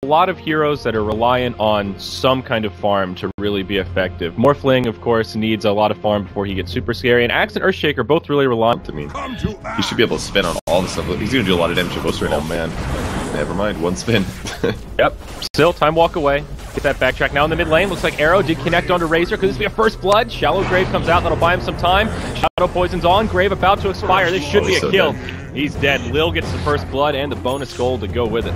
a lot of heroes that are reliant on some kind of farm to really be effective. Morphling, of course, needs a lot of farm before he gets super scary, and Axe and Earthshaker both really rely on. I mean, he should be able to spin on all the stuff. He's going to do a lot of damage to most right now. Oh man, never mind, one spin. Yep, still time walk away. Get that backtrack now in the mid lane. Looks like Arrow did connect onto Razor. Could this be a first blood? Shallow Grave comes out. That'll buy him some time. Shadow Poison's on. Grave about to expire. This should be a kill. Dead. He's dead. Lil gets the first blood and the bonus gold to go with it.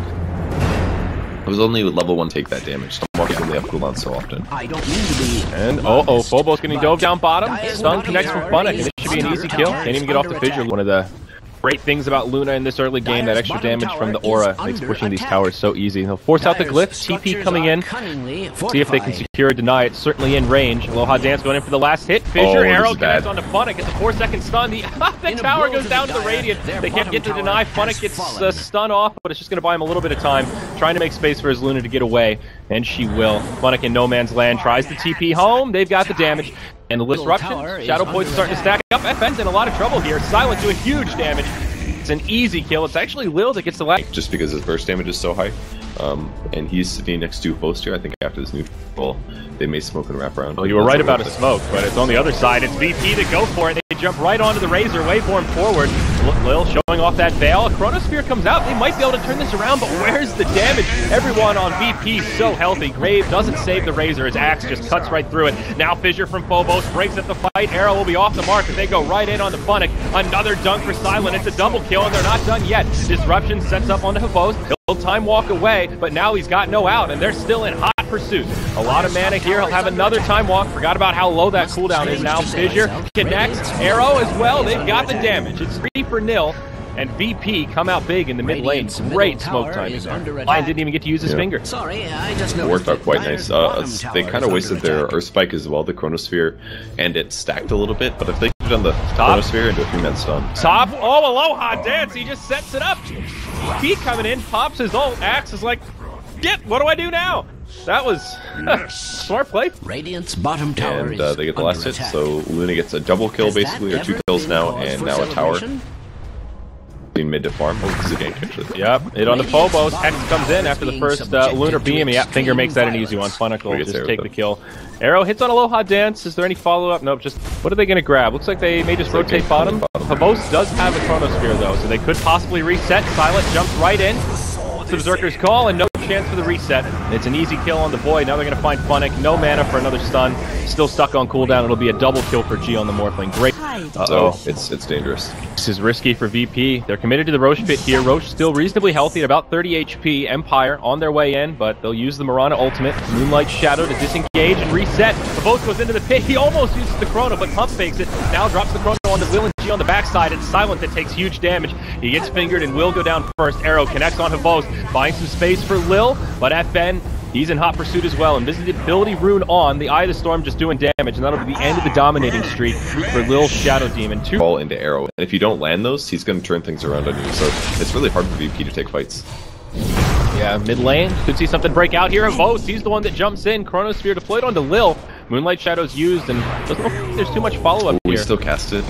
It was only level 1 take that damage. Someone only up cooldown so often. I don't mean to be. And Phobos getting dove down bottom. Stun connects from Funnick, and this should be an easy kill. Can't even get off the fissure. One of the great things about Luna in this early game, that extra damage from the aura makes pushing these towers so easy. He'll force out the glyph, TP coming in, see if they can secure or deny it. Certainly in range. Aloha Dance going in for the last hit. Fissure, Arrow connects onto Funnick. It's a 4-second stun. The tower goes down to the Radiant. They can't get to deny. Funnick gets stun off, but it's just going to buy him a little bit of time. Trying to make space for his Luna to get away, and she will. Funnick in no man's land tries to TP home. They've got the damage. And the disruption, Shadow Poison starting to stack up. FN's in a lot of trouble here. Silent doing huge damage. It's an easy kill. It's actually Lil that gets the last. Just because his burst damage is so high. And he's sitting next to Host here. I think after this new pull, they may smoke and wrap around. Well, you were right about a smoke, but it's on the other side. It's VP to go for it. They jump right onto the Razor, waveform forward. Lil showing off that veil. A Chronosphere comes out. They might be able to turn this around, but where's the damage? Everyone on VP so healthy. Grave doesn't save the Razor. His axe just cuts right through it. Now Fissure from Phobos breaks at the fight. Arrow will be off the mark, but they go right in on the Funnick. Another dunk for Silent. It's a double kill, and they're not done yet. Disruption sets up onto Phobos. He'll time walk away, but now he's got no out, and they're still in hot pursuit. A lot of mana here. He'll have another time walk. Forgot about how low that cooldown is now. Fissure connects. Arrow as well. They've got the damage. It's 3-0. And VP come out big in the mid lane. Great smoke timing there. Lion didn't even get to use his finger. Sorry, I just it worked out quite nice. They kind of wasted their Earth Spike as well, the Chronosphere, and it stacked a little bit, but if they could have done the Chronosphere into a 3-man stun. Top, Aloha Dance, he just sets it up. VP coming in, pops his ult, Axe is like, what do I do now? That was smart play. Radiant's bottom tower and they get the last hit, so Luna gets a double kill basically, or 2 kills now, and now a tower. Mid to farm. This is a game changer. Yep, it on the Phobos. Hex comes in after the first Lunar Beam. Yep, Finger makes that an easy one. Funnick will just take the kill. Arrow hits on Aloha Dance. Is there any follow-up? Nope, just what are they going to grab? Looks like they may just rotate bottom. Phobos does have a Chronosphere, though, so they could possibly reset. Silent jumps right in. The Berserker's call, and no chance for the reset. It's an easy kill on the Void. Now they're going to find Funnick. No mana for another stun. Still stuck on cooldown. It'll be a double kill for G on the Morphling. Great. So it's dangerous. This is risky for VP. They're committed to the Roche pit here. Roche still reasonably healthy at about 30 HP. Empire on their way in, but they'll use the Mirana ultimate. Moonlight Shadow to disengage and reset. The boat goes into the pit. He almost uses the Chrono, but pump fakes it. Now drops the Chrono onto Will and G on the backside. It's Silent that takes huge damage. He gets fingered and will go down first. Arrow connects onto Vos. Buying some space for Lil, but FN, he's in hot pursuit as well. Invisibility rune on, the Eye of the Storm just doing damage, and that'll be the end of the dominating streak for Lil Shadow Demon. Fall into Arrow, and if you don't land those, he's going to turn things around on you, so it's really hard for VP to take fights. Yeah, mid lane, could see something break out here. Vos, he's the one that jumps in. Chronosphere deployed onto Lil. Moonlight Shadow's used, and doesn't look like there's too much follow-up here. We still cast it.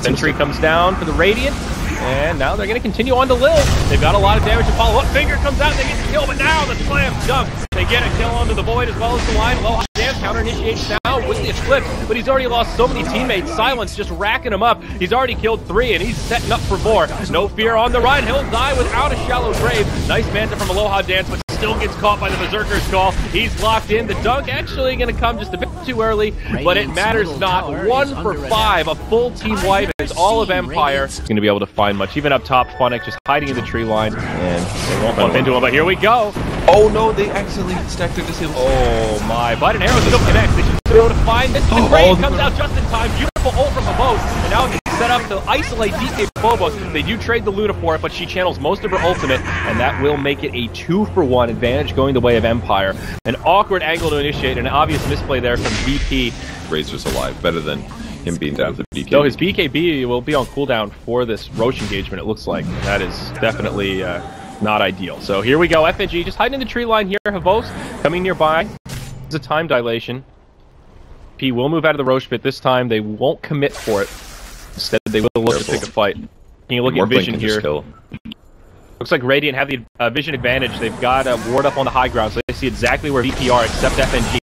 Sentry comes down for the Radiant, and now they're going to continue on to Lil. They've got a lot of damage to follow up. Finger comes out, they get the kill, but now the slam dunk. They get a kill onto the Void as well as the line. Low Dance counter initiates now with the Eclipse, but he's already lost so many teammates. Silence just racking him up. He's already killed 3, and he's setting up for more. No fear on the run. He'll die without a Shallow Grave. Nice Manta from Aloha Dance, but still gets caught by the Berserker's call. He's locked in. The dunk actually going to come just a bit too early, but it matters not. 1 for 5, a full team wipe is all of Empire. He's going to be able to find much. Even up top, Funnick just hiding in the tree line, and they won't bump into him, but here we go. Oh no, they accidentally stacked their disable. Oh my, but an arrow still connects. They should be able to find this. The Grave comes out just in time. Beautiful ult from the boat, and now it's set up to isolate DK Phobos. They do trade the Luna for it, but she channels most of her ultimate, and that will make it a 2-for-1 advantage going the way of Empire. An awkward angle to initiate, an obvious misplay there from VP. Razor's alive, better than him being down with the BKB. So his BKB will be on cooldown for this Roche engagement, it looks like. That is definitely not ideal. So here we go, FNG just hiding in the tree line here. Havos coming nearby. It's a time dilation. P will move out of the Roche pit. This time they won't commit for it. Instead, they will look to pick a fight. Can you look at vision here? Looks like Radiant have the vision advantage. They've got a ward up on the high ground, so they see exactly where VP are, except FNG.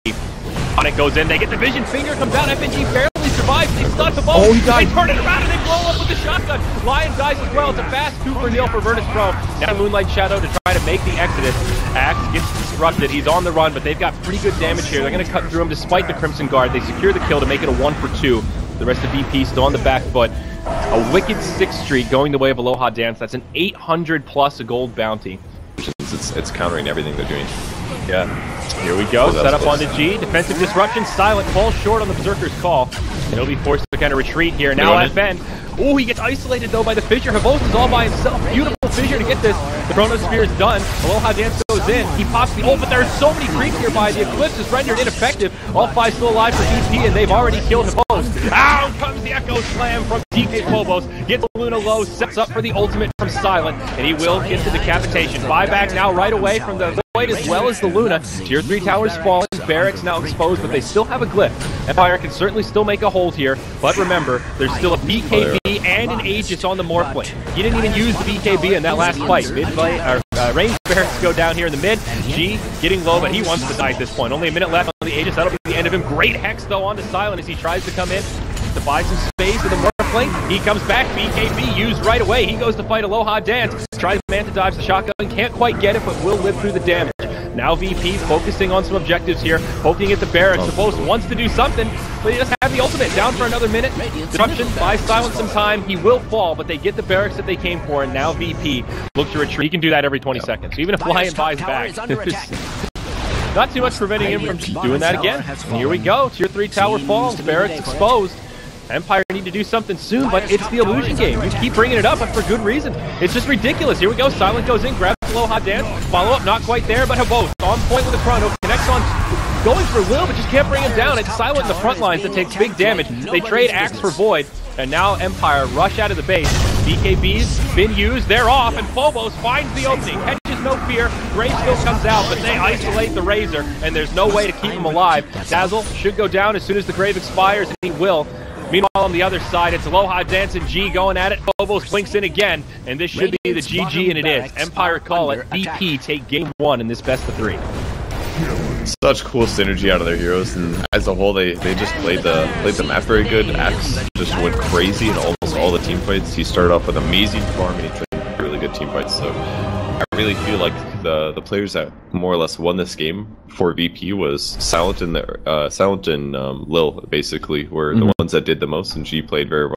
Onyx goes in, they get the vision, finger comes out, FNG barely survives, they stun the both. Oh, he died. They turn it around and they blow up with the shotgun. Lion dies as well. It's a fast 2 for Neil for Virtus Pro. Now Moonlight Shadow to try to make the exodus. Axe gets disrupted, he's on the run, but they've got pretty good damage here. They're going to cut through him despite the Crimson Guard. They secure the kill to make it a 1 for 2. The rest of VP still on the back foot. A wicked 6th streak going the way of Aloha Dance. That's an 800 plus gold bounty. It's countering everything they're doing. Yeah. Here we go. Set up onto G. Defensive disruption. Silent falls short on the Berserker's call. And he'll be forced to kind of retreat here. Now FN. Oh, he gets isolated though by the Fissure. Havos is all by himself. Beautiful Fissure to get this. The Chronosphere is done. Aloha Dance goes in. He pops the ult, but there's so many creeps nearby. The Eclipse is rendered ineffective. All 5 still alive for EP, and they've already killed Havos. Out comes the Echo Slam from DK Phobos. Gets Luna low, sets up for the ultimate from Silent, and he will get the decapitation. Buyback now right away from the Void as well as the Luna. Tier 3 towers fallen. Barracks now exposed, but they still have a glyph. Empire can certainly still make a hold here, but remember, there's still a BKB and an Aegis on the Morphling. He didn't even use the BKB in that last fight. Range Barracks go down here in the mid. G getting low, but he wants to die at this point. Only a minute left on the Aegis. That'll be the end of him. Great Hex, though, onto Silent as he tries to come in to buy some space with the Morphling. He comes back. BKB used right away. He goes to fight Aloha Dance. Tries Manta dives the shotgun. Can't quite get it, but will live through the damage. Now VP focusing on some objectives here, poking at the Barracks. The Post wants to do something, but he doesn't have the ultimate. Down for another minute. Disruption buys Silent some time. He will fall, but they get the Barracks that they came for, and now VP look to retreat. He can do that every 20 seconds. So even if Lion buys back, not too much preventing him from doing that again. And here we go. Tier 3 tower falls. Barracks exposed. Empire need to do something soon, but it's the illusion game. You keep bringing it up, but for good reason. It's just ridiculous. Here we go. Silent goes in, grabs Aloha Dance. Follow up, not quite there, but Havos on point with the chrono. Connects on, going for Lil, but just can't bring him down. It's Silent in the front lines that takes big damage. They trade Axe for Void, and now Empire rush out of the base. BKB's been used. They're off, and Phobos finds the opening. Hedges no fear. Grave still comes out, but they isolate the Razor, and there's no way to keep him alive. Dazzle should go down as soon as the Grave expires, and he will. Meanwhile, on the other side, it's Aloha Dance and G going at it. Phobos blinks in again, and this should be the GG, and it is. Empire call it. VP take game 1 in this best of 3. Such cool synergy out of their heroes, and as a whole, they just played the map very good. Axe just went crazy in almost all the team fights. He started off with amazing farm, and he played really good team fights. So I really feel like the players that more or less won this game for VP was Silent and Lil, basically, were the ones that did the most, and G played very well.